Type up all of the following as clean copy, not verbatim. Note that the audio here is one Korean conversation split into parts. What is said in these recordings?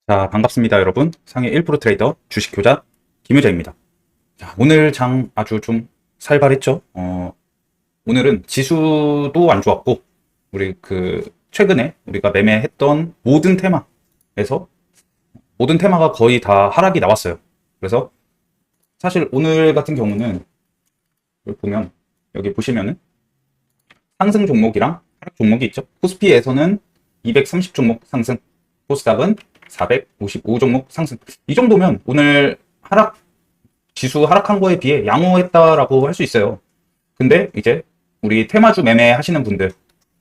자, 반갑습니다, 여러분. 상해 1% 트레이더 주식 교자 김효자입니다. 자, 오늘 장 아주 좀 살벌했죠? 오늘은 지수도 안 좋았고, 우리 최근에 우리가 매매했던 모든 테마가 거의 다 하락이 나왔어요. 그래서 사실 오늘 같은 경우는 여기 보면, 여기 보시면은 상승 종목이랑 하락 종목이 있죠. 코스피에서는 230 종목 상승, 코스닥은 455 종목 상승. 이 정도면 오늘 지수 하락한 거에 비해 양호했다라고 할 수 있어요. 근데 이제 우리 테마주 매매 하시는 분들,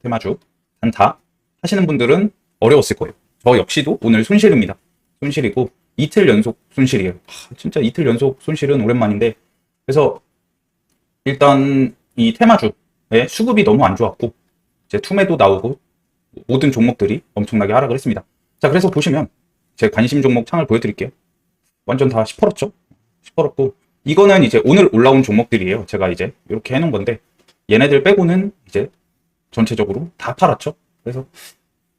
테마주, 단타 하시는 분들은 어려웠을 거예요. 저 역시도 오늘 손실입니다. 손실이고, 이틀 연속 손실이에요. 진짜 이틀 연속 손실은 오랜만인데, 그래서 일단 이 테마주의 수급이 너무 안 좋았고, 이제 투매도 나오고, 모든 종목들이 엄청나게 하락을 했습니다. 자, 그래서 보시면 제 관심 종목 창을 보여드릴게요. 완전 다 시퍼렇죠? 시퍼렇고, 이거는 이제 오늘 올라온 종목들이에요. 제가 이제 이렇게 해놓은 건데, 얘네들 빼고는 이제 전체적으로 다 팔았죠. 그래서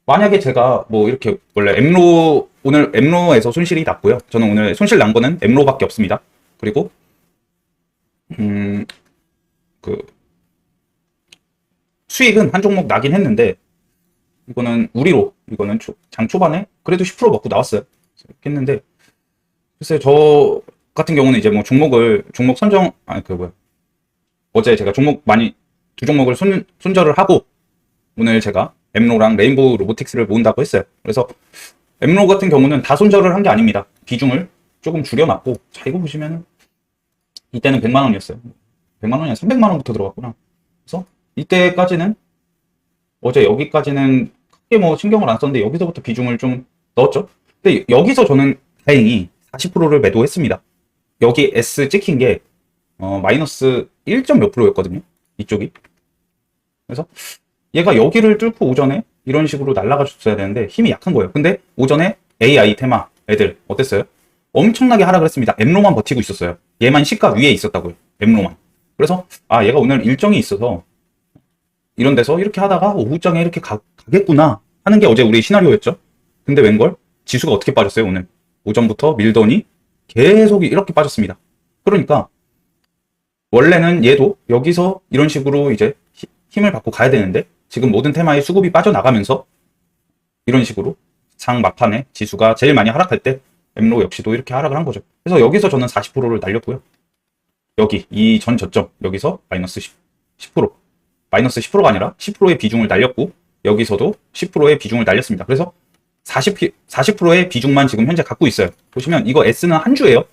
만약에 제가 뭐 이렇게 원래 오늘 엠로에서 손실이 났고요. 저는 오늘 손실 난 거는 엠로밖에 없습니다. 그리고 그 수익은 한 종목 나긴 했는데, 이거는 이거는 장 초반에 그래도 10% 먹고 나왔어요. 이렇게 했는데, 글쎄, 저 같은 경우는 이제 뭐 종목 선정, 어제 제가 두 종목을 손절을 하고, 오늘 제가 엠로랑 레인보우 로보틱스를 모은다고 했어요. 그래서 엠로 같은 경우는 다 손절을 한 게 아닙니다. 비중을 조금 줄여놨고, 자, 이거 보시면은, 이때는 100만 원이었어요. 100만 원이 아니라 300만 원부터 들어갔구나. 그래서 이때까지는, 어제 여기까지는 크게 뭐 신경을 안 썼는데, 여기서부터 비중을 좀 넣었죠. 근데 여기서 저는 다행히 40%를 매도했습니다. 여기 S 찍힌 게 마이너스 1점 몇 프로였거든요. 이쪽이. 그래서 얘가 여기를 뚫고 오전에 이런 식으로 날아가 줬어야 되는데 힘이 약한 거예요. 근데 오전에 AI 테마 애들 어땠어요? 엄청나게 하락을 했습니다. 엠로만 버티고 있었어요. 얘만 시가 위에 있었다고요. 엠로만. 그래서 얘가 오늘 일정이 있어서 이런 데서 이렇게 하다가 오후장에 이렇게 가겠구나 하는 게 어제 우리 시나리오였죠. 근데 웬걸? 지수가 어떻게 빠졌어요, 오늘? 오전부터 밀더니 계속 이렇게 빠졌습니다. 그러니까 원래는 얘도 여기서 이런 식으로 이제 힘을 받고 가야 되는데, 지금 모든 테마의 수급이 빠져나가면서 이런 식으로 장 막판에 지수가 제일 많이 하락할 때 엠로 역시도 이렇게 하락을 한 거죠. 그래서 여기서 저는 40%를 날렸고요. 여기 이 전 저점 여기서 마이너스 10%, 마이너스 10%가 아니라 10%의 비중을 날렸고, 여기서도 10%의 비중을 날렸습니다. 그래서 40%의 비중만 지금 현재 갖고 있어요. 보시면 이거 S는 한 주예요.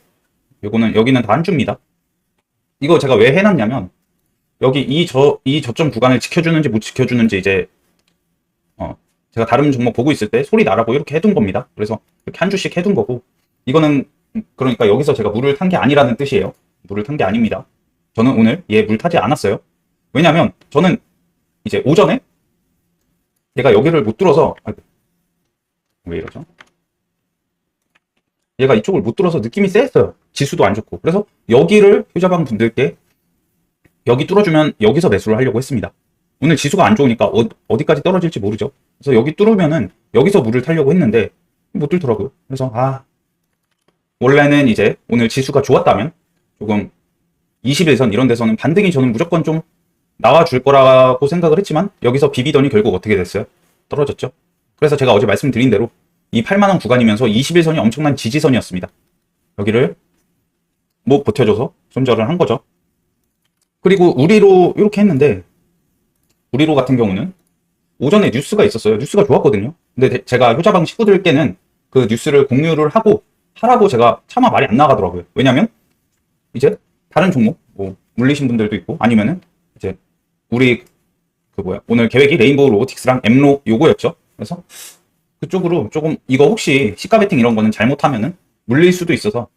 여기는 다 한 주입니다. 이거 제가 왜 해놨냐면, 여기 이 저점 구간을 지켜주는지 못 지켜주는지 이제 제가 다른 종목 보고 있을 때 소리 나라고 이렇게 해둔 겁니다. 그래서 이렇게 한 주씩 해둔 거고, 이거는 그러니까 여기서 제가 물을 탄 게 아니라는 뜻이에요. 물을 탄 게 아닙니다. 저는 오늘 얘 물 타지 않았어요. 왜냐면 저는 이제 오전에 얘가 여기를 못 뚫어서, 왜 이러죠? 얘가 이쪽을 못 뚫어서 느낌이 쎄했어요. 지수도 안 좋고. 그래서 여기를 효자방 분들께 여기 뚫어주면 여기서 매수를 하려고 했습니다. 오늘 지수가 안 좋으니까 어디까지 떨어질지 모르죠. 그래서 여기 뚫으면은 여기서 물을 타려고 했는데 못 뚫더라고요. 그래서 원래는 이제 오늘 지수가 좋았다면 조금 21선 이런 데서는 반등이 저는 무조건 좀 나와줄 거라고 생각을 했지만, 여기서 비비더니 결국 어떻게 됐어요? 떨어졌죠. 그래서 제가 어제 말씀드린 대로 이 8만원 구간이면서 21선이 엄청난 지지선이었습니다. 여기를 못 버텨줘서 손절을 한 거죠. 그리고 우리로 이렇게 했는데, 우리로 같은 경우는 오전에 뉴스가 있었어요. 뉴스가 좋았거든요. 근데 제가 효자방 식구들께는 그 뉴스를 공유를 하라고 제가 차마 말이 안 나가더라고요. 왜냐면 이제 다른 종목 뭐 물리신 분들도 있고, 아니면은 이제 우리 오늘 계획이 레인보우 로보틱스랑 엠로 요거였죠. 그래서 그쪽으로 조금 이거 혹시 시가 베팅 이런 거는 잘못하면은 물릴 수도 있어서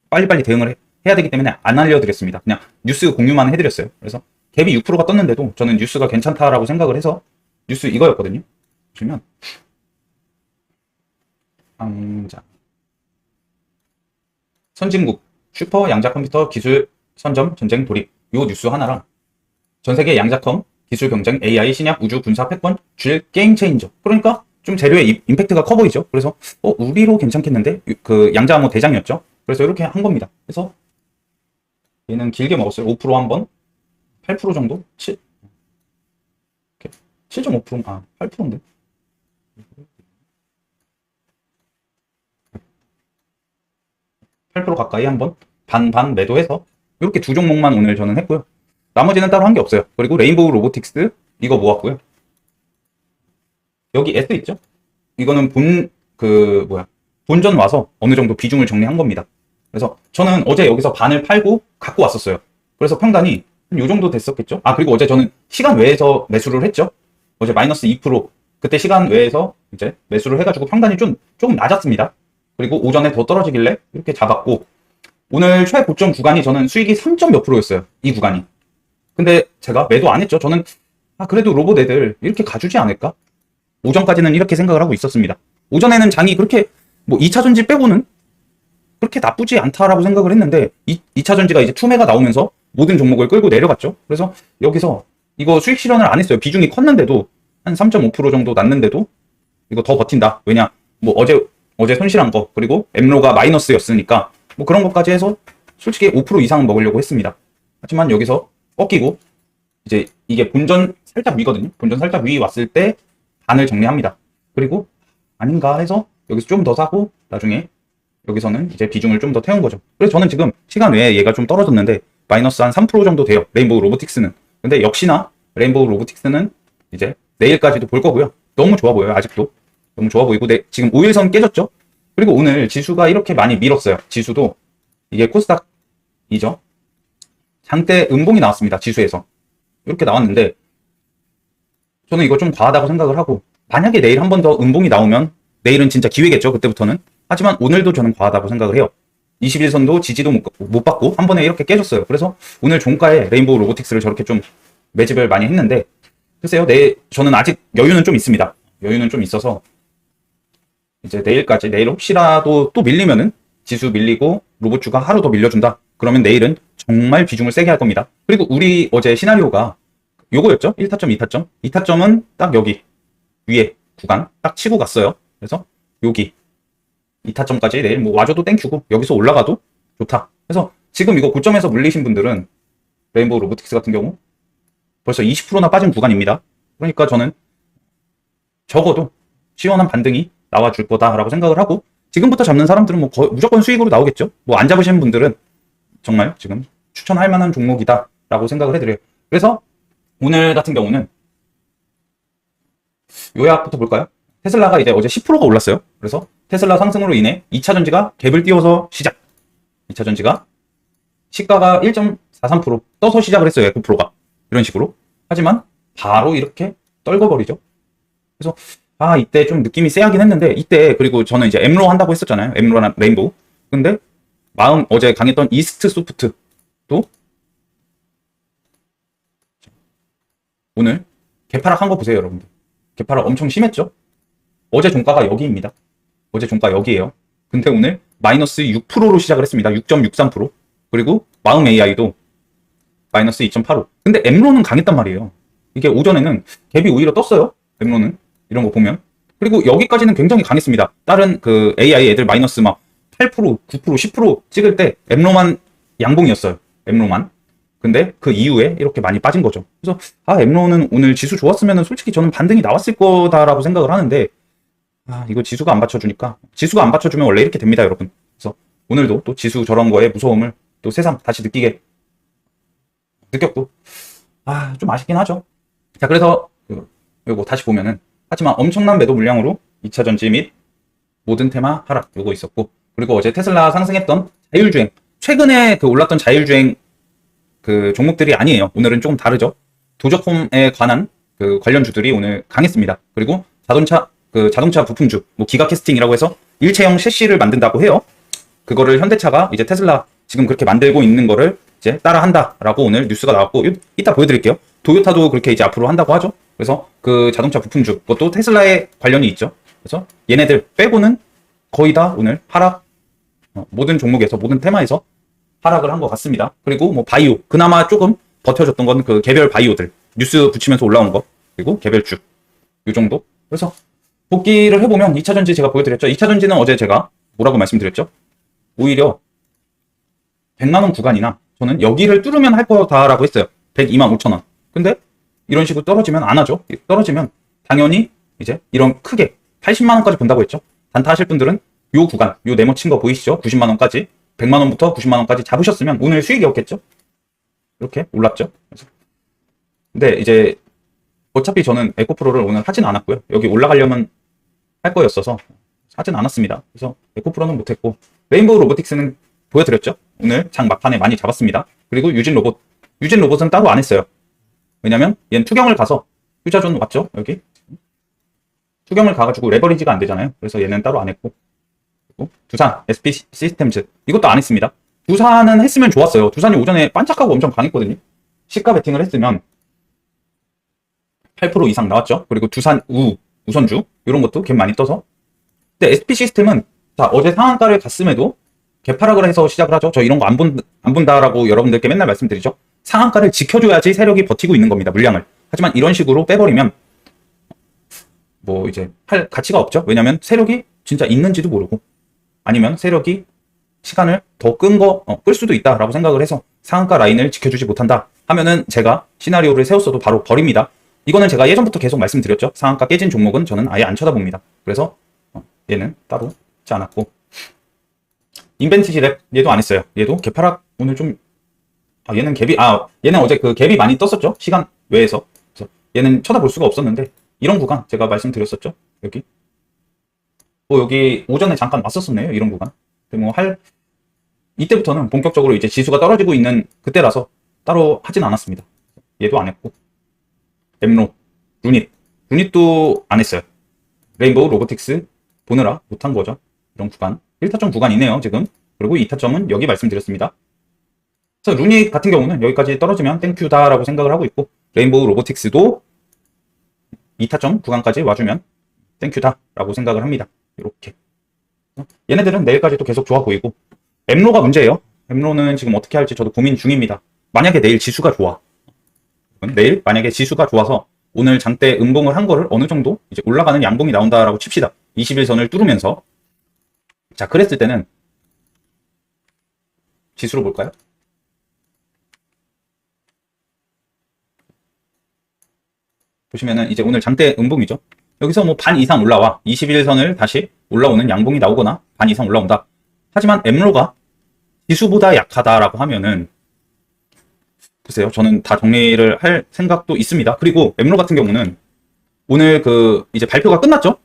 빨리빨리 대응을 해야 되기 때문에 안 알려드렸습니다. 그냥 뉴스 공유만 해드렸어요. 그래서 갭이 6%가 떴는데도 저는 뉴스가 괜찮다라고 생각을 해서 뉴스 이거였거든요. 보시면 선진국 슈퍼 양자 컴퓨터 기술 선점 전쟁 돌입, 요 뉴스 하나랑 전세계 양자컴 기술 경쟁 AI 신약 우주 군사 패권 줄 게임 체인저. 그러니까 좀 재료의 임팩트가 커 보이죠. 그래서 우리로 괜찮겠는데 그 양자암호 대장이었죠. 그래서 이렇게 한 겁니다. 그래서 얘는 길게 먹었어요. 5% 한번 8% 정도 7.5% 8%인데 8% 가까이 한번 반 매도해서 이렇게 두 종목만 오늘 저는 했고요. 나머지는 따로 한 게 없어요. 그리고 레인보우 로보틱스 이거 모았고요. 여기 S 있죠? 이거는 본전 와서 어느 정도 비중을 정리한 겁니다. 그래서 저는 어제 여기서 반을 팔고 갖고 왔었어요. 그래서 평단이 한 요 정도 됐었겠죠? 그리고 어제 저는 시간 외에서 매수를 했죠? 어제 마이너스 2% 그때 시간 외에서 이제 매수를 해가지고 평단이 조금 낮았습니다. 그리고 오전에 더 떨어지길래 이렇게 잡았고, 오늘 최고점 구간이 저는 수익이 3점 몇 프로였어요. 이 구간이. 근데 제가 매도 안 했죠. 저는 그래도 로봇 애들 이렇게 가주지 않을까? 오전까지는 이렇게 생각을 하고 있었습니다. 오전에는 장이 그렇게 2차 전지 빼고는 그렇게 나쁘지 않다라고 생각을 했는데 2차 전지가 이제 투매가 나오면서 모든 종목을 끌고 내려갔죠. 그래서 여기서 이거 수익 실현을 안 했어요. 비중이 컸는데도 한 3.5% 정도 났는데도 이거 더 버틴다. 왜냐? 어제 손실한 거, 그리고 엠로가 마이너스였으니까 그런 것까지 해서 솔직히 5% 이상 먹으려고 했습니다. 하지만 여기서 꺾이고 이제 이게 본전 살짝 위거든요. 본전 살짝 위 왔을 때 반을 정리합니다. 그리고 아닌가 해서 여기서 좀 더 사고 나중에 여기서는 이제 비중을 좀 더 태운 거죠. 그래서 저는 지금 시간 외에 얘가 좀 떨어졌는데 마이너스 한 3% 정도 돼요. 레인보우 로보틱스는. 근데 역시나 레인보우 로보틱스는 이제 내일까지도 볼 거고요. 너무 좋아 보여요. 아직도. 너무 좋아 보이고 지금 5일선 깨졌죠? 그리고 오늘 지수가 이렇게 많이 밀었어요. 지수도 이게 코스닥이죠. 장대 음봉이 나왔습니다. 지수에서. 이렇게 나왔는데 저는 이거 좀 과하다고 생각을 하고, 만약에 내일 한 번 더 음봉이 나오면 내일은 진짜 기회겠죠. 그때부터는. 하지만 오늘도 저는 과하다고 생각을 해요. 21선도 지지도 못 받고 한 번에 이렇게 깨졌어요. 그래서 오늘 종가에 레인보우 로보틱스를 저렇게 좀 매집을 많이 했는데, 글쎄요. 저는 아직 여유는 좀 있습니다. 여유는 좀 있어서 이제 내일 혹시라도 또 밀리면은, 지수 밀리고 로봇주가 하루 더 밀려준다. 그러면 내일은 정말 비중을 세게 할 겁니다. 그리고 우리 어제 시나리오가 요거였죠? 1타점, 2타점. 2타점은 딱 여기 위에 구간 딱 치고 갔어요. 그래서 여기 2타점까지 내일 와줘도 땡큐고 여기서 올라가도 좋다. 그래서 지금 이거 고점에서 물리신 분들은 레인보우 로보틱스 같은 경우 벌써 20%나 빠진 구간입니다. 그러니까 저는 적어도 시원한 반등이 나와줄 거다라고 생각을 하고, 지금부터 잡는 사람들은 무조건 수익으로 나오겠죠. 안 잡으시는 분들은 정말 지금 추천할 만한 종목이다라고 생각을 해드려요. 그래서 오늘 같은 경우는 요약부터 볼까요? 테슬라가 이제 어제 10%가 올랐어요. 그래서 테슬라 상승으로 인해 2차 전지가 갭을 띄워서 시작. 2차 전지가 시가가 1.43% 떠서 시작을 했어요. 9%가. 이런 식으로. 하지만 바로 이렇게 떨궈버리죠. 그래서 이때 좀 느낌이 쎄하긴 했는데, 이때 그리고 저는 이제 엠로 한다고 했었잖아요. 엠로나 레인보우. 근데 어제 강했던 이스트 소프트도 오늘 개파락 한 거 보세요, 여러분들. 개파락 엄청 심했죠? 어제 종가가 여기입니다. 어제 종가 여기에요. 근데 오늘 마이너스 6%로 시작을 했습니다. 6.63%. 그리고 마음 AI도 마이너스 2.85. 근데 엠로는 강했단 말이에요. 이게 오전에는 갭이 오히려 떴어요. 엠로는. 이런 거 보면. 그리고 여기까지는 굉장히 강했습니다. 다른 그 AI 애들 마이너스 8%, 9%, 10% 찍을 때 엠로만 양봉이었어요. 엠로만. 근데 그 이후에 이렇게 많이 빠진 거죠. 그래서 엠로는 오늘 지수 좋았으면 솔직히 저는 반등이 나왔을 거다라고 생각을 하는데, 이거 지수가 안 받쳐주니까. 지수가 안 받쳐주면 원래 이렇게 됩니다, 여러분. 그래서 오늘도 또 지수 저런 거의 무서움을 또 새삼 다시 느꼈고, 좀 아쉽긴 하죠. 자, 그래서 요거 다시 보면은, 하지만 엄청난 매도 물량으로 2차 전지 및 모든 테마 하락 요거 있었고, 그리고 어제 테슬라 상승했던 자율주행, 최근에 그 올랐던 자율주행 그 종목들이 아니에요. 오늘은 조금 다르죠. 도저콤에 관한 그 관련주들이 오늘 강했습니다. 그리고 자동차 부품주, 기가 캐스팅이라고 해서 일체형 셰시를 만든다고 해요. 그거를 현대차가 이제 테슬라 지금 그렇게 만들고 있는 거를 이제 따라 한다라고 오늘 뉴스가 나왔고, 이따 보여드릴게요. 도요타도 그렇게 이제 앞으로 한다고 하죠. 그래서 그 자동차 부품주, 그것도 테슬라에 관련이 있죠. 그래서 얘네들 빼고는 거의 다 오늘 하락, 모든 종목에서, 모든 테마에서 하락을 한 것 같습니다. 그리고 바이오, 그나마 조금 버텨줬던 건 그 개별 바이오들, 뉴스 붙이면서 올라온 거, 그리고 개별주, 요 정도. 그래서 복귀를 해보면 2차전지 제가 보여드렸죠. 2차전지는 어제 제가 뭐라고 말씀드렸죠? 오히려 100만원 구간이나 저는 여기를 뚫으면 할 거다라고 했어요. 102만 5천원. 근데 이런 식으로 떨어지면 안 하죠. 떨어지면 당연히 이제 이런 크게 80만원까지 본다고 했죠. 단타 하실 분들은 요 구간, 요 네모 친 거 보이시죠? 90만원까지 100만원부터 90만원까지 잡으셨으면 오늘 수익이었겠죠. 이렇게 올랐죠. 근데 이제 어차피 저는 에코프로를 오늘 하진 않았고요. 여기 올라가려면 할 거였어서 하진 않았습니다. 그래서 에코프로는 못했고, 레인보우 로보틱스는 보여드렸죠. 오늘 장 막판에 많이 잡았습니다. 그리고 유진 로봇은 따로 안 했어요. 왜냐면 얘는 투경을 가서 휴자존 왔죠. 여기 투경을 가가지고 레버리지가 안 되잖아요. 그래서 얘는 따로 안 했고, 그리고 두산 SP 시스템즈 이것도 안 했습니다. 두산은 했으면 좋았어요. 두산이 오전에 반짝하고 엄청 강했거든요. 시가 베팅을 했으면 8% 이상 나왔죠. 그리고 두산 우선주 이런 것도 갭 많이 떠서. 근데 SP 시스템은 자 어제 상한가를 갔음에도 개파락을 해서 시작을 하죠. 저 이런 거 안 본다라고 여러분들께 맨날 말씀드리죠. 상한가를 지켜줘야지 세력이 버티고 있는 겁니다. 물량을. 하지만 이런 식으로 빼버리면 뭐 이제 할 가치가 없죠. 왜냐면 세력이 진짜 있는지도 모르고, 아니면 세력이 시간을 더 끌 수도 있다라고 생각을 해서 상한가 라인을 지켜주지 못한다 하면은 제가 시나리오를 세웠어도 바로 버립니다. 이거는 제가 예전부터 계속 말씀드렸죠. 상한가 깨진 종목은 저는 아예 안 쳐다봅니다. 그래서 얘는 따로 하지 않았고, 인벤티지 랩 얘도 안 했어요. 얘도 개파락 오늘 좀 얘는 얘는 어제 그 갭이 많이 떴었죠. 시간 외에서. 그래서 얘는 쳐다볼 수가 없었는데 이런 구간 제가 말씀드렸었죠. 여기 여기 오전에 잠깐 왔었었네요. 이런 구간. 근데 이때부터는 본격적으로 이제 지수가 떨어지고 있는 그때라서 따로 하진 않았습니다. 얘도 안 했고, 엠로, 루닛도 안 했어요. 레인보우 로보틱스 보느라 못한 거죠. 이런 구간. 1타점 구간이네요, 지금. 그리고 2타점은 여기 말씀드렸습니다. 그래서 루닛 같은 경우는 여기까지 떨어지면 땡큐다라고 생각을 하고 있고, 레인보우 로보틱스도 2타점 구간까지 와주면 땡큐다라고 생각을 합니다. 이렇게. 얘네들은 내일까지도 계속 좋아 보이고, 엠로가 문제예요. 엠로는 지금 어떻게 할지 저도 고민 중입니다. 만약에 내일 지수가 좋아. 내일 만약에 지수가 좋아서 오늘 장대 음봉을 한 거를 어느 정도 이제 올라가는 양봉이 나온다라고 칩시다. 21선을 뚫으면서. 자, 그랬을 때는 지수로 볼까요? 보시면은 이제 오늘 장대 음봉이죠. 여기서 뭐 반 이상 올라와. 21선을 다시 올라오는 양봉이 나오거나 반 이상 올라온다. 하지만 엠로가 지수보다 약하다라고 하면은 글쎄요. 저는 다 정리를 할 생각도 있습니다. 그리고 엠로 같은 경우는 오늘 이제 발표가 끝났죠?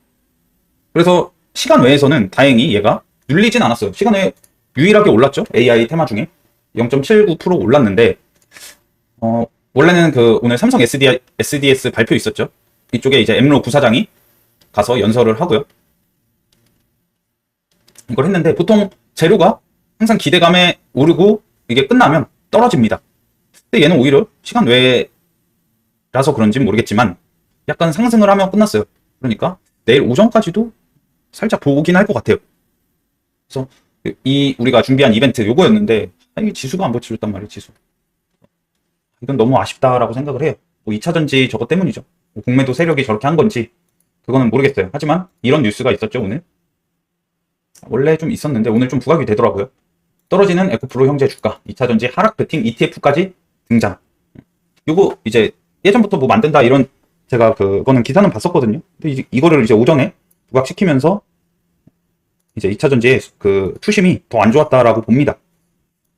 그래서 시간 외에서는 다행히 얘가 눌리진 않았어요. 시간 외에 유일하게 올랐죠? AI 테마 중에 0.79% 올랐는데, 원래는 오늘 삼성 SDS 발표 있었죠? 이쪽에 이제 엠로 부사장이 가서 연설을 하고요. 이걸 했는데 보통 재료가 항상 기대감에 오르고 이게 끝나면 떨어집니다. 근데 얘는 오히려 시간 외라서 그런지 모르겠지만 약간 상승을 하면 끝났어요. 그러니까 내일 오전까지도 살짝 보긴 할 것 같아요. 그래서 우리가 준비한 이벤트 요거였는데 이게 지수가 안 버텨줬단 말이에요. 지수. 이건 너무 아쉽다라고 생각을 해요. 2차전지 저것 때문이죠. 공매도 세력이 저렇게 한 건지 그거는 모르겠어요. 하지만 이런 뉴스가 있었죠. 오늘 원래 좀 있었는데 오늘 좀 부각이 되더라고요. 떨어지는 에코프로 형제 주가 2차전지 하락 베팅 ETF까지 등장. 요거 이제 예전부터 뭐 만든다 이런 제가 그거는 기사는 봤었거든요. 근데 이거를 이제 오전에 부각시키면서 이제 2차전지의 투심이 더 안 좋았다라고 봅니다.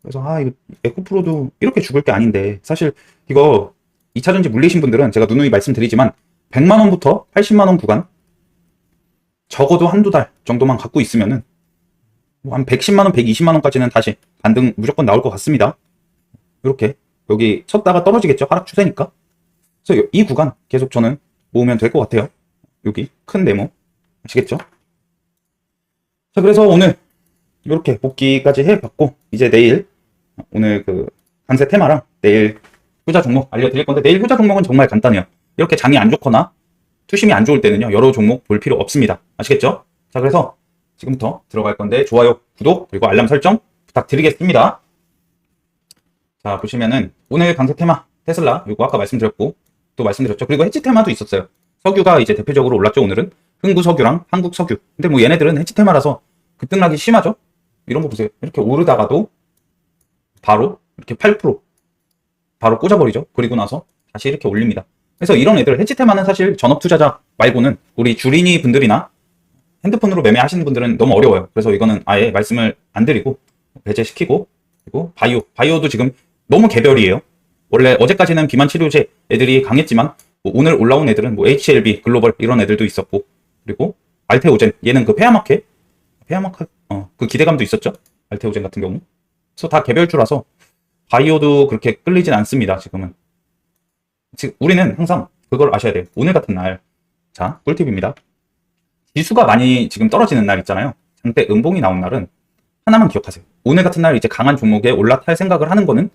그래서 이거 에코프로도 이렇게 죽을 게 아닌데, 사실 이거 2차전지 물리신 분들은 제가 누누이 말씀드리지만 100만원부터 80만원 구간 적어도 한두 달 정도만 갖고 있으면은 한 110만원, 120만원까지는 다시 반등 무조건 나올 것 같습니다. 이렇게 여기 쳤다가 떨어지겠죠. 하락 추세니까. 그래서 이 구간 계속 저는 모으면 될 것 같아요. 여기 큰 네모 아시겠죠? 자, 그래서 오늘 이렇게 복귀까지 해봤고, 이제 내일 오늘 강세 테마랑 내일 후자 종목 알려드릴 건데, 내일 후자 종목은 정말 간단해요. 이렇게 장이 안 좋거나 투심이 안 좋을 때는요, 여러 종목 볼 필요 없습니다. 아시겠죠? 자, 그래서 지금부터 들어갈 건데 좋아요, 구독, 그리고 알람 설정 부탁드리겠습니다. 자, 보시면은 오늘 강세 테마 테슬라 요거 아까 말씀드렸고 또 말씀드렸죠. 그리고 해지 테마도 있었어요. 석유가 이제 대표적으로 올랐죠. 오늘은 흥구석유랑 한국석유. 근데 뭐 얘네들은 해치 테마라서 급등락이 심하죠. 이런 거 보세요. 이렇게 오르다가도 바로 이렇게 8% 바로 꽂아버리죠. 그리고 나서 다시 이렇게 올립니다. 그래서 이런 애들 해치 테마는 사실 전업 투자자 말고는 우리 주린이 분들이나 핸드폰으로 매매하시는 분들은 너무 어려워요. 그래서 이거는 아예 말씀을 안 드리고 배제시키고, 그리고 바이오도 지금 너무 개별이에요. 원래 어제까지는 비만 치료제 애들이 강했지만 뭐 오늘 올라온 애들은 뭐 HLB 글로벌 이런 애들도 있었고, 그리고 알테오젠 얘는 그 폐암학회 그 기대감도 있었죠. 알테오젠 같은 경우. 그래서 다 개별주라서 바이오도 그렇게 끌리진 않습니다. 지금은. 지금 우리는 항상 그걸 아셔야 돼요. 오늘 같은 날, 자, 꿀팁입니다. 지수가 많이 지금 떨어지는 날 있잖아요. 장대 음봉이 나온 날은 하나만 기억하세요. 오늘 같은 날 이제 강한 종목에 올라탈 생각을 하는 거는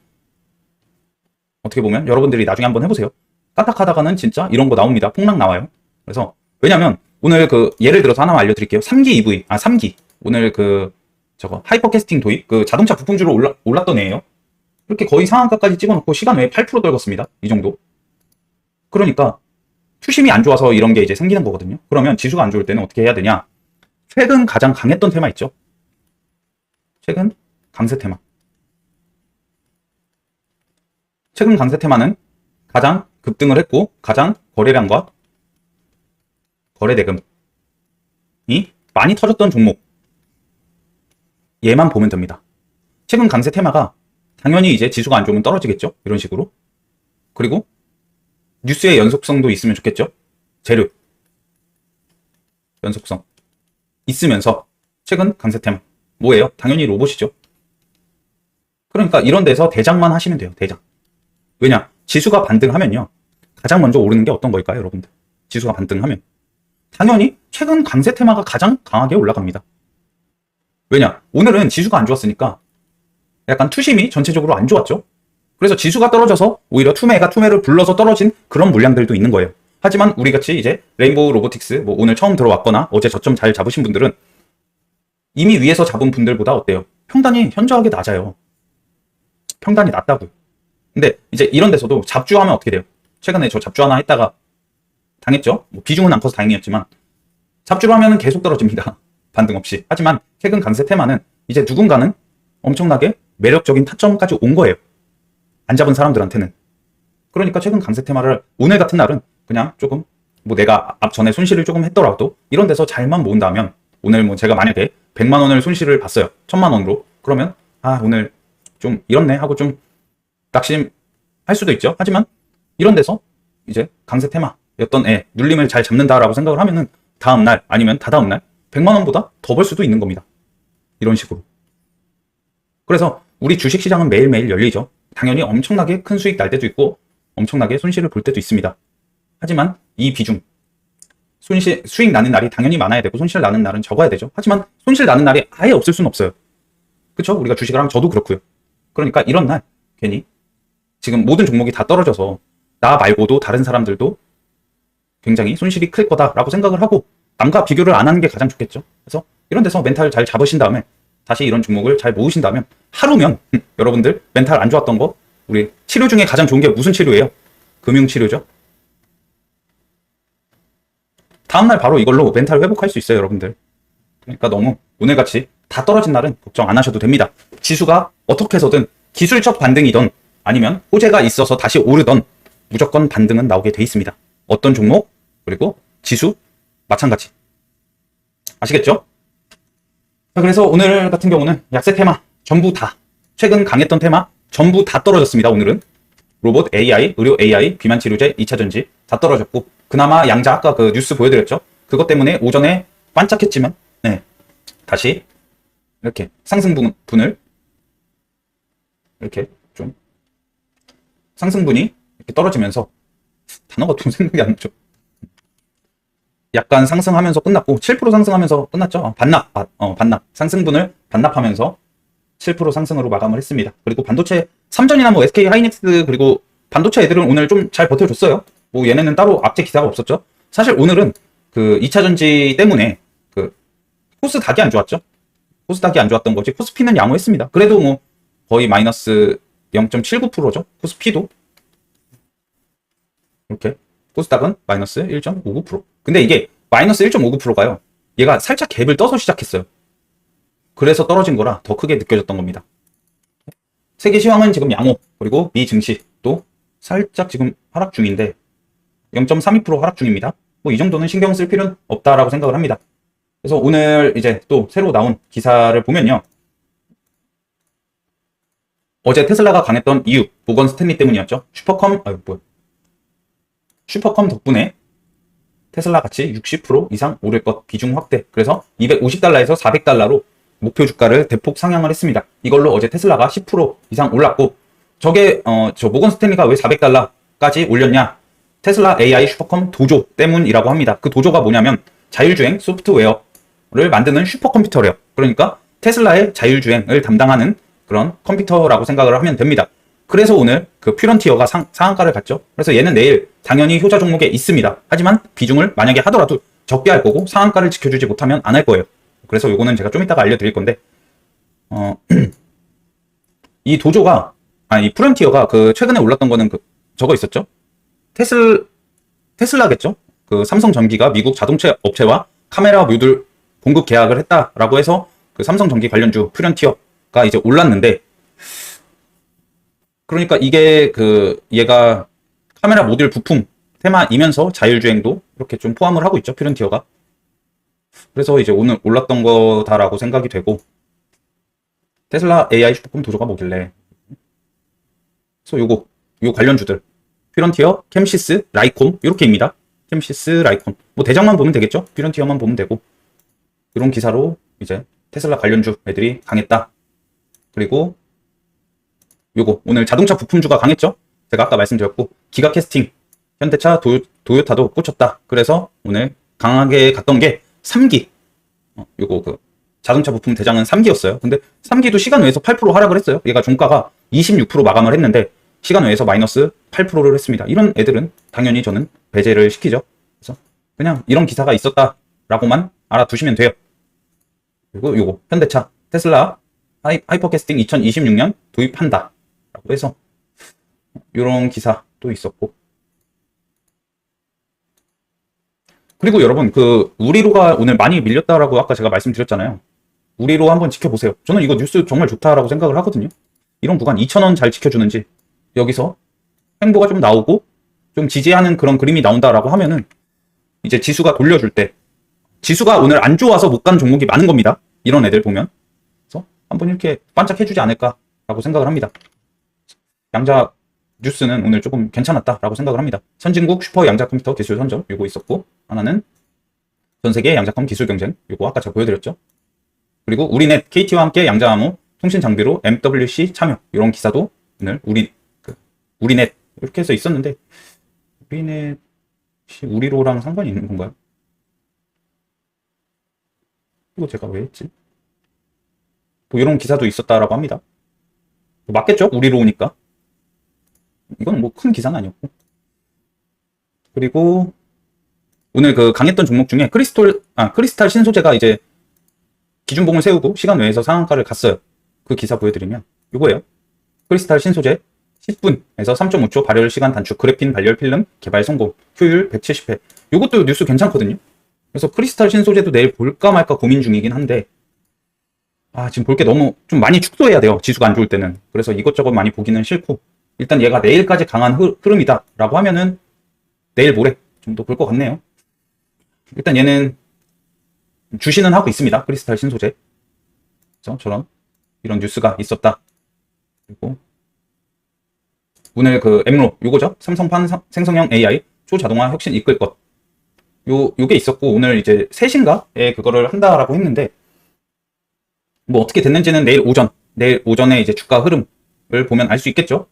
어떻게 보면 여러분들이 나중에 한번 해보세요. 까딱하다가는 진짜 이런 거 나옵니다. 폭락 나와요. 그래서 왜냐면 오늘 그 예를 들어서 하나만 알려드릴게요. 3기 EV, 3기 오늘 그 저거 하이퍼캐스팅 도입 그 자동차 부품주로 올랐던 애예요. 이렇게 거의 상한가까지 찍어놓고 시간 외에 8% 떨궜습니다. 이 정도. 그러니까 투심이 안 좋아서 이런 게 이제 생기는 거거든요. 그러면 지수가 안 좋을 때는 어떻게 해야 되냐? 최근 가장 강했던 테마 있죠? 최근 강세 테마. 최근 강세 테마는 가장 급등을 했고 가장 거래량과 거래 대금이 많이 터졌던 종목. 얘만 보면 됩니다. 최근 강세 테마가 당연히 이제 지수가 안 좋으면 떨어지겠죠? 이런 식으로. 그리고 뉴스의 연속성도 있으면 좋겠죠? 재료 연속성 있으면서 최근 강세 테마 뭐예요? 당연히 로봇이죠. 그러니까 이런 데서 대장만 하시면 돼요. 대장. 왜냐? 지수가 반등하면요. 가장 먼저 오르는 게 어떤 걸까요, 여러분들? 지수가 반등하면 당연히 최근 강세 테마가 가장 강하게 올라갑니다. 왜냐? 오늘은 지수가 안 좋았으니까 약간 투심이 전체적으로 안 좋았죠. 그래서 지수가 떨어져서 오히려 투매를 불러서 떨어진 그런 물량들도 있는 거예요. 하지만 우리같이 이제 레인보우 로보틱스 뭐 오늘 처음 들어왔거나 어제 저점 잘 잡으신 분들은 이미 위에서 잡은 분들보다 어때요? 평단이 현저하게 낮아요. 평단이 낮다고요. 근데 이제 이런 데서도 잡주하면 어떻게 돼요? 최근에 저 잡주 하나 했다가 당했죠? 뭐 비중은 안 커서 다행이었지만 잡주를 하면 계속 떨어집니다. 반등 없이. 하지만 최근 강세 테마는 이제 누군가는 엄청나게 매력적인 타점까지 온 거예요. 안 잡은 사람들한테는. 그러니까 최근 강세 테마를 오늘 같은 날은 그냥 조금 뭐 내가 앞전에 손실을 조금 했더라도 이런 데서 잘만 모은다면 오늘 뭐 제가 만약에 100만 원을 손실을 봤어요. 1000만 원으로. 그러면 오늘 좀 이렇네 하고 좀 낙심할 수도 있죠. 하지만 이런 데서 이제 강세 테마였던 애 눌림을 잘 잡는다라고 생각을 하면은 다음날 아니면 다다음날 100만 원보다 더 벌 수도 있는 겁니다. 이런 식으로. 그래서 우리 주식시장은 매일매일 열리죠. 당연히 엄청나게 큰 수익 날 때도 있고 엄청나게 손실을 볼 때도 있습니다. 하지만 이 비중 수익 나는 날이 당연히 많아야 되고 손실 나는 날은 적어야 되죠. 하지만 손실 나는 날이 아예 없을 수는 없어요. 그렇죠? 우리가 주식을 하면 저도 그렇고요. 그러니까 이런 날 괜히 지금 모든 종목이 다 떨어져서 나 말고도 다른 사람들도 굉장히 손실이 클 거다라고 생각을 하고 남과 비교를 안 하는 게 가장 좋겠죠. 그래서 이런 데서 멘탈 잘 잡으신 다음에 다시 이런 종목을 잘 모으신다면 하루면 여러분들 멘탈 안 좋았던 거 우리 치료 중에 가장 좋은 게 무슨 치료예요? 금융치료죠. 다음날 바로 이걸로 멘탈 회복할 수 있어요, 여러분들. 그러니까 너무 오늘같이 다 떨어진 날은 걱정 안 하셔도 됩니다. 지수가 어떻게 해서든 기술적 반등이던 아니면 호재가 있어서 다시 오르던 무조건 반등은 나오게 돼 있습니다. 어떤 종목 그리고 지수 마찬가지. 아시겠죠? 자, 그래서 오늘 같은 경우는 약세 테마 전부 다 최근 강했던 테마 전부 다 떨어졌습니다. 오늘은 로봇 AI, 의료 AI, 비만치료제, 2차전지 다 떨어졌고 그나마 양자 아까 그 뉴스 보여드렸죠? 그것 때문에 오전에 반짝했지만 네, 다시 이렇게 상승분을 이렇게 좀 상승분이 이렇게 떨어지면서 단어가 좀 생각이 안 나죠. 약간 상승하면서 끝났고 7% 상승하면서 끝났죠. 반납 상승분을 반납하면서 7% 상승으로 마감을 했습니다. 그리고 반도체 3전이나 뭐 SK 하이닉스 그리고 반도체 애들은 오늘 좀 잘 버텨줬어요. 뭐 얘네는 따로 악재 기사가 없었죠. 사실 오늘은 그 2차전지 때문에 그 코스닥이 안 좋았죠. 코스닥이 안 좋았던 거지 코스피는 양호했습니다. 그래도 뭐 거의 마이너스 0.79%죠. 코스피도 이렇게 코스닥은 마이너스 1.59%. 근데 이게 마이너스 1.59%가요. 얘가 살짝 갭을 떠서 시작했어요. 그래서 떨어진 거라 더 크게 느껴졌던 겁니다. 세계 시황은 지금 양호, 그리고 미 증시도 살짝 지금 하락 중인데 0.32% 하락 중입니다. 뭐 이 정도는 신경 쓸 필요는 없다라고 생각을 합니다. 그래서 오늘 이제 또 새로 나온 기사를 보면요. 어제 테슬라가 강했던 이유, 모건 스탠리 때문이었죠. 슈퍼컴 덕분에 테슬라 가치 60% 이상 오를 것 비중 확대. 그래서 250달러에서 400달러로 목표 주가를 대폭 상향을 했습니다. 이걸로 어제 테슬라가 10% 이상 올랐고, 저게 저 모건 스탠리가 왜 400달러까지 올렸냐? 테슬라 AI 슈퍼컴 도조 때문이라고 합니다. 그 도조가 뭐냐면 자율주행 소프트웨어를 만드는 슈퍼컴퓨터래요. 그러니까 테슬라의 자율주행을 담당하는 그런 컴퓨터라고 생각을 하면 됩니다. 그래서 오늘 그 퓨런티어가 상한가를 갔죠. 그래서 얘는 내일 당연히 효자 종목에 있습니다. 하지만 비중을 만약에 하더라도 적게 할 거고 상한가를 지켜주지 못하면 안 할 거예요. 그래서 요거는 제가 좀 이따가 알려드릴 건데 이 도조가 이 퓨런티어가 그 최근에 올랐던 거는 그 저거 있었죠. 테슬라겠죠. 그 삼성전기가 미국 자동차 업체와 카메라 모듈 공급 계약을 했다라고 해서 그 삼성전기 관련주 퓨런티어가 이제 올랐는데, 그러니까 이게 그 얘가 카메라 모듈 부품 테마이면서 자율주행도 이렇게 좀 포함을 하고 있죠, 퓨런티어가. 그래서 이제 오늘 올랐던 거다라고 생각이 되고, 테슬라 AI 슈퍼컴 도조가 뭐길래. 그래서 요 관련주들 퓨런티어, 캠시스, 라이콘 이렇게입니다. 캠시스, 라이콘 뭐 대장만 보면 되겠죠. 퓨런티어만 보면 되고, 이런 기사로 이제 테슬라 관련주 애들이 강했다. 그리고 요거 오늘 자동차 부품주가 강했죠. 제가 아까 말씀드렸고, 기가 캐스팅, 현대차, 도요타도 꽂혔다. 그래서 오늘 강하게 갔던 게 3기. 요거 그 자동차 부품 대장은 3기였어요. 근데 3기도 시간 외에서 8% 하락을 했어요. 얘가 종가가 26% 마감을 했는데 시간 외에서 마이너스 8%를 했습니다. 이런 애들은 당연히 저는 배제를 시키죠. 그래서 그냥 이런 기사가 있었다라고만 알아두시면 돼요. 그리고 요거 현대차, 테슬라 하이퍼캐스팅 2026년 도입한다 라고 해서 이런 기사도 있었고, 그리고 여러분 그 우리로가 오늘 많이 밀렸다라고 아까 제가 말씀드렸잖아요. 우리로 한번 지켜보세요. 저는 이거 뉴스 정말 좋다라고 생각을 하거든요. 이런 구간 2,000원 잘 지켜주는지, 여기서 횡보가 좀 나오고 좀 지지하는 그런 그림이 나온다라고 하면은 이제 지수가 돌려줄 때, 지수가 오늘 안 좋아서 못 간 종목이 많은 겁니다. 이런 애들 보면. 그래서 한번 이렇게 반짝해주지 않을까라고 생각을 합니다. 양자 뉴스는 오늘 조금 괜찮았다라고 생각을 합니다. 선진국 슈퍼 양자 컴퓨터 기술 선점 요거 있었고, 하나는 전 세계 양자컴 기술 경쟁 요거 아까 제가 보여드렸죠. 그리고 우리넷 KT와 함께 양자 암호 통신 장비로 MWC 참여, 이런 기사도 오늘 우리넷 이렇게 해서 있었는데, 우리넷이 우리로랑 상관이 있는 건가요? 이거 제가 왜 했지? 뭐 이런 기사도 있었다라고 합니다. 뭐 맞겠죠? 우리로우니까. 이건 뭐 큰 기사는 아니었고. 그리고 오늘 그 강했던 종목 중에 크리스탈 신소재가 이제 기준봉을 세우고 시간 외에서 상한가를 갔어요. 그 기사 보여드리면 이거예요. 크리스탈 신소재 10분에서 3.5초 발열 시간 단축, 그래핀 발열 필름 개발 성공, 효율 170회. 이것도 뉴스 괜찮거든요. 그래서 크리스탈 신소재도 내일 볼까 말까 고민 중이긴 한데, 지금 볼 게 너무 좀 많이 축소해야 돼요. 지수가 안 좋을 때는. 그래서 이것저것 많이 보기는 싫고, 일단 얘가 내일까지 강한 흐름이다 라고 하면은 내일 모레 정도 볼 것 같네요. 일단 얘는 주시는 하고 있습니다. 크리스탈 신소재. 그래서 저런 이런 뉴스가 있었다. 그리고 오늘 그 엠로 요거죠. 삼성판 생성형 AI 초자동화 혁신 이끌 것. 요게 있었고, 오늘 이제 3시인가에 그거를 한다라고 했는데, 뭐 어떻게 됐는지는 내일 오전에 이제 주가 흐름을 보면 알 수 있겠죠.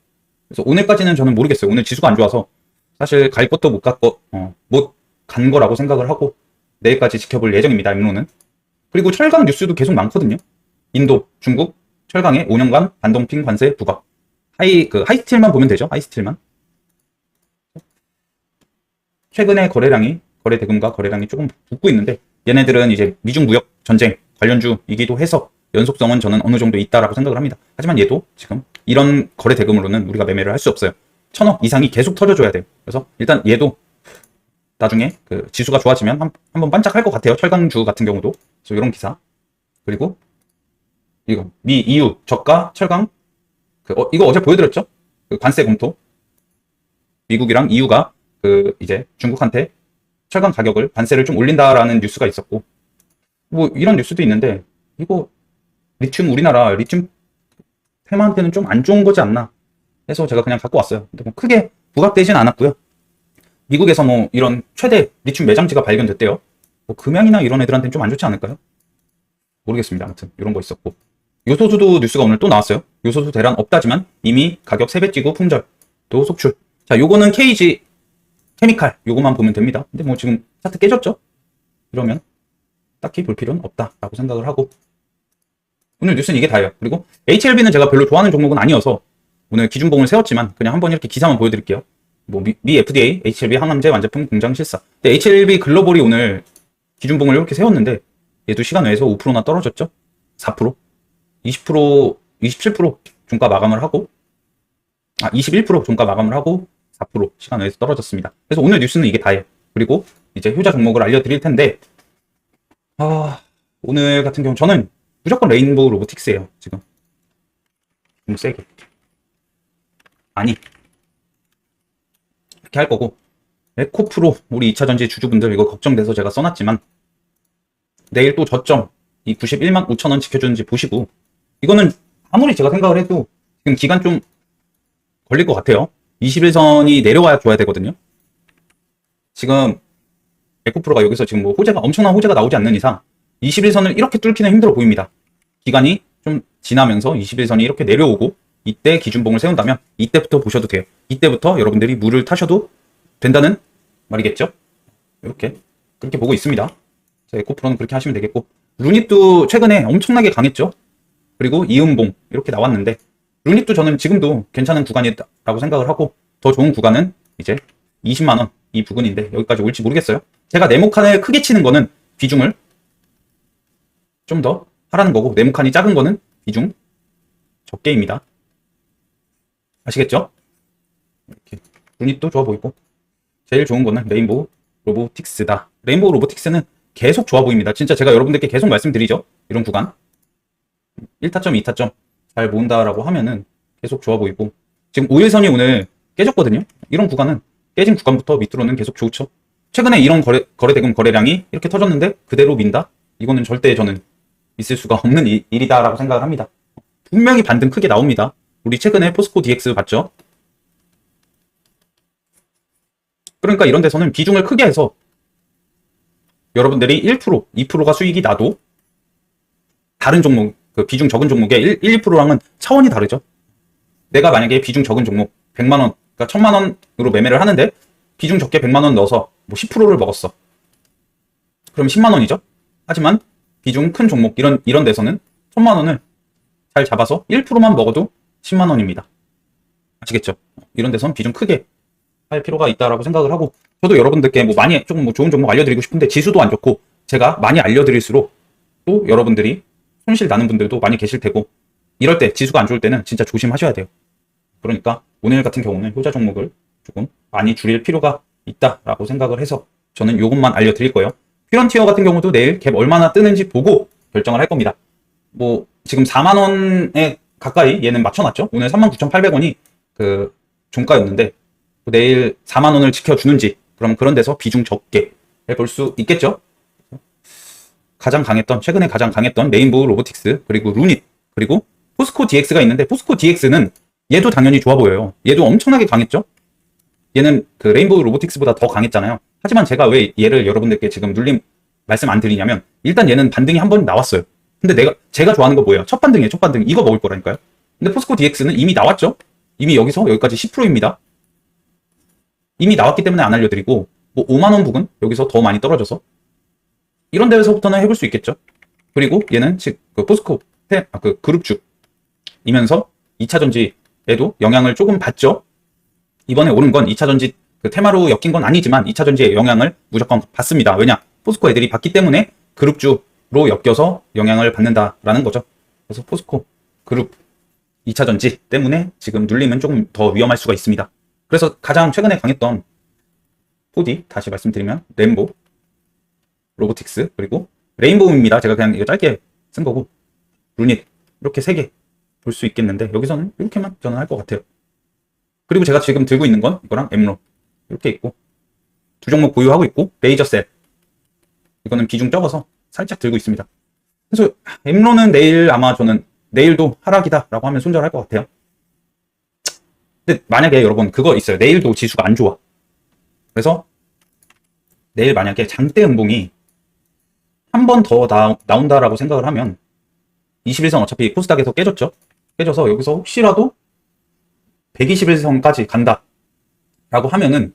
그래서 오늘까지는 저는 모르겠어요. 오늘 지수가 안 좋아서 사실 갈 것도 못 간 거라고 생각을 하고 내일까지 지켜볼 예정입니다. 엠로는. 그리고 철강 뉴스도 계속 많거든요. 인도, 중국 철강에 5년간 반동핑 관세 부과. 하이스틸만 보면 되죠. 하이스틸만. 최근에 거래 대금과 거래량이 조금 붙고 있는데, 얘네들은 이제 미중 무역 전쟁 관련주이기도 해서 연속성은 저는 어느 정도 있다라고 생각을 합니다. 하지만 얘도 지금 이런 거래 대금으로는 우리가 매매를 할 수 없어요. 1,000억 이상이 계속 터져줘야 돼요. 그래서 일단 얘도 나중에 그 지수가 좋아지면 한번 반짝할 것 같아요. 철강주 같은 경우도. 그래서 이런 기사. 그리고 이거 미 EU 저가 철강 이거 어제 보여드렸죠? 그 관세 검토. 미국이랑 EU가 그 이제 중국한테 철강 가격을 관세를 좀 올린다라는 뉴스가 있었고 뭐 이런 뉴스도 있는데 이거 우리나라 리튬 테마한테는 좀 안 좋은 거지 않나 해서 제가 그냥 갖고 왔어요. 근데 뭐 크게 부각되진 않았고요. 미국에서 뭐 이런 최대 리튬 매장지가 발견됐대요. 뭐 금양이나 이런 애들한테는 좀 안 좋지 않을까요? 모르겠습니다. 아무튼 이런 거 있었고 요소수도 뉴스가 오늘 또 나왔어요. 요소수 대란 없다지만 이미 가격 3배 뛰고 품절 또 속출. 자, 요거는 KG 케미칼 요거만 보면 됩니다. 근데 뭐 지금 차트 깨졌죠? 이러면 딱히 볼 필요는 없다라고 생각을 하고 오늘 뉴스는 이게 다예요. 그리고 HLB는 제가 별로 좋아하는 종목은 아니어서 오늘 기준봉을 세웠지만 그냥 한번 이렇게 기사만 보여드릴게요. 뭐 미 FDA HLB 항암제 완제품 공장 실사. 근데 HLB 글로벌이 오늘 기준봉을 이렇게 세웠는데 얘도 시간 외에서 5%나 떨어졌죠? 4%, 20%, 27% 종가 마감을 하고 21% 종가 마감을 하고 4% 시간 외에서 떨어졌습니다. 그래서 오늘 뉴스는 이게 다예요. 그리고 이제 효자 종목을 알려드릴 텐데 오늘 같은 경우 저는 무조건 레인보우 로보틱스예요. 지금 좀 세게 아니 이렇게 할 거고 에코프로 우리 2차전지 주주분들 이거 걱정돼서 제가 써놨지만 내일 또 저점 이 91만 5천 원 지켜주는지 보시고 이거는 아무리 제가 생각을 해도 지금 기간 좀 걸릴 것 같아요. 21선이 내려와야 줘야 되거든요. 지금 에코프로가 여기서 지금 뭐 엄청난 호재가 나오지 않는 이상 21선을 이렇게 뚫기는 힘들어 보입니다. 기간이 좀 지나면서 21선이 이렇게 내려오고 이때 기준봉을 세운다면 이때부터 보셔도 돼요. 이때부터 여러분들이 물을 타셔도 된다는 말이겠죠? 이렇게 그렇게 보고 있습니다. 에코프로는 그렇게 하시면 되겠고 루닛도 최근에 엄청나게 강했죠. 그리고 이음봉 이렇게 나왔는데 루닛도 저는 지금도 괜찮은 구간이라고 생각을 하고 더 좋은 구간은 이제 20만원 이 부근인데 여기까지 올지 모르겠어요. 제가 네모칸을 크게 치는 거는 비중을 좀 더 하라는 거고 네모칸이 작은 거는 비중 적게입니다. 아시겠죠? 이렇게 루닛도 좋아 보이고 제일 좋은 거는 레인보우 로보틱스다. 레인보우 로보틱스는 계속 좋아 보입니다. 진짜 제가 여러분들께 계속 말씀드리죠. 이런 구간 1타점, 2타점 잘 모은다라고 하면은 계속 좋아 보이고 지금 5일선이 오늘 깨졌거든요. 이런 구간은 깨진 구간부터 밑으로는 계속 좋죠. 최근에 이런 거래대금 거래량이 이렇게 터졌는데 그대로 민다? 이거는 절대 저는 있을 수가 없는 일이다라고 생각을 합니다. 분명히 반등 크게 나옵니다. 우리 최근에 포스코 DX 봤죠? 그러니까 이런 데서는 비중을 크게 해서 여러분들이 1%, 2%가 수익이 나도 다른 종목, 그 비중 적은 종목의 1~2%랑은 차원이 다르죠. 내가 만약에 비중 적은 종목 100만원, 그러니까 1000만원으로 매매를 하는데 비중 적게 100만원 넣어서 뭐 10%를 먹었어. 그럼 10만원이죠. 하지만 비중 큰 종목 이런 데서는 1000만원을 잘 잡아서 1%만 먹어도 10만원입니다. 아시겠죠? 이런 데선 비중 크게 할 필요가 있다라고 생각을 하고 저도 여러분들께 뭐 많이 조금 뭐 좋은 종목 알려드리고 싶은데 지수도 안 좋고 제가 많이 알려드릴수록 또 여러분들이 손실 나는 분들도 많이 계실 테고 이럴 때 지수가 안 좋을 때는 진짜 조심하셔야 돼요. 그러니까 오늘 같은 경우는 효자 종목을 조금 많이 줄일 필요가 있다라고 생각을 해서 저는 이것만 알려드릴 거예요. 퓨런티어 같은 경우도 내일 갭 얼마나 뜨는지 보고 결정을 할 겁니다. 뭐 지금 4만원에 가까이 얘는 맞춰놨죠. 오늘 39,800원이 그 종가였는데 내일 4만원을 지켜주는지 그럼 그런 데서 비중 적게 해볼 수 있겠죠. 최근에 가장 강했던 레인보우 로보틱스 그리고 루닛 그리고 포스코 DX가 있는데 포스코 DX는 얘도 당연히 좋아 보여요. 얘도 엄청나게 강했죠. 얘는 그 레인보우 로보틱스보다 더 강했잖아요. 하지만 제가 왜 얘를 여러분들께 지금 말씀 안 드리냐면 일단 얘는 반등이 한 번 나왔어요. 근데 제가 좋아하는 거 뭐예요? 첫 반등이에요. 첫 반등. 이거 먹을 거라니까요. 근데 포스코 DX는 이미 나왔죠. 이미 여기까지 10%입니다. 이미 나왔기 때문에 안 알려드리고 뭐 5만원 부근 여기서 더 많이 떨어져서 이런 데서부터는 해볼 수 있겠죠. 그리고 얘는 그 포스코 그 그룹주이면서 2차전지에도 영향을 조금 받죠. 이번에 오른 건 2차전지 그 테마로 엮인 건 아니지만 2차전지의 영향을 무조건 받습니다. 왜냐? 포스코 애들이 받기 때문에 그룹주로 엮여서 영향을 받는다라는 거죠. 그래서 포스코 그룹 2차전지 때문에 지금 눌림은 조금 더 위험할 수가 있습니다. 그래서 가장 최근에 강했던 4D 다시 말씀드리면 램보, 로보틱스, 그리고 레인보우입니다. 제가 그냥 이거 짧게 쓴 거고, 루닛 이렇게 3개 볼 수 있겠는데 여기서는 이렇게만 저는 할 것 같아요. 그리고 제가 지금 들고 있는 건 이거랑 엠로 이렇게 있고, 2종목 보유하고 있고, 레이저셀 이거는 비중 적어서 살짝 들고 있습니다. 그래서 엠로는 내일 아마 저는 내일도 하락이다 라고 하면 손절할 것 같아요. 근데 만약에 여러분 그거 있어요. 내일도 지수가 안 좋아. 그래서 내일 만약에 장대 음봉이 한 번 더 나온다라고 생각을 하면 21선 어차피 코스닥에서 깨졌죠. 깨져서 여기서 혹시라도 121선까지 간다 라고 하면은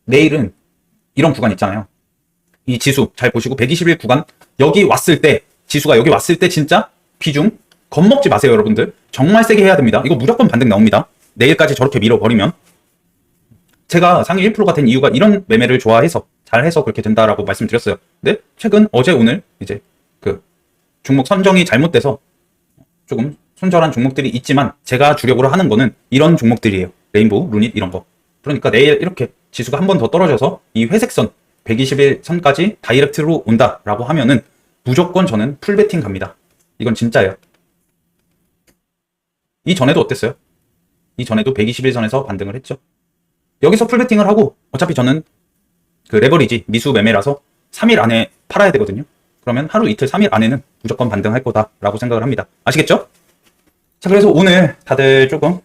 내일은 이런 구간 있잖아요. 이 지수 잘 보시고 121 구간 여기 왔을 때, 지수가 여기 왔을 때 진짜 비중 겁먹지 마세요. 여러분들 정말 세게 해야 됩니다. 이거 무조건 반등 나옵니다. 내일까지 저렇게 밀어버리면. 제가 상위 1%가 된 이유가 이런 매매를 좋아해서, 잘해서 그렇게 된다라고 말씀드렸어요. 근데 최근 어제 오늘 이제 그 종목 선정이 잘못돼서 조금 손절한 종목들이 있지만 제가 주력으로 하는 거는 이런 종목들이에요. 레인보우, 루닛 이런 거. 그러니까 내일 이렇게 지수가 한 번 더 떨어져서 이 회색선 121선까지 다이렉트로 온다라고 하면은 무조건 저는 풀베팅 갑니다. 이건 진짜예요. 이전에도 어땠어요? 이전에도 121선에서 반등을 했죠. 여기서 풀베팅을 하고, 어차피 저는 그 레버리지 미수 매매라서 3일 안에 팔아야 되거든요. 그러면 하루 이틀 3일 안에는 무조건 반등할 거다라고 생각을 합니다. 아시겠죠? 자, 그래서 오늘 다들 조금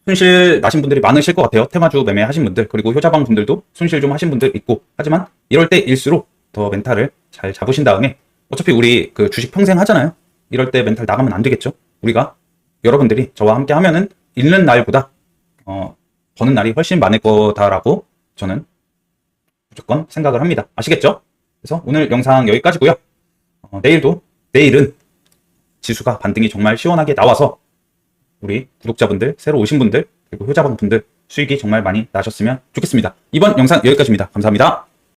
손실 나신 분들이 많으실 것 같아요. 테마주 매매하신 분들, 그리고 효자방 분들도 손실 좀 하신 분들 있고, 하지만 이럴 때일수록 더 멘탈을 잘 잡으신 다음에, 어차피 우리 그 주식 평생 하잖아요. 이럴 때 멘탈 나가면 안 되겠죠. 우리가 여러분들이 저와 함께 하면은 잃는 날보다 버는 날이 훨씬 많을 거다라고 저는 무조건 생각을 합니다. 아시겠죠? 그래서 오늘 영상 여기까지고요. 내일은 지수가 반등이 정말 시원하게 나와서 우리 구독자분들, 새로 오신 분들, 그리고 효자방 분들 수익이 정말 많이 나셨으면 좋겠습니다. 이번 영상 여기까지입니다. 감사합니다.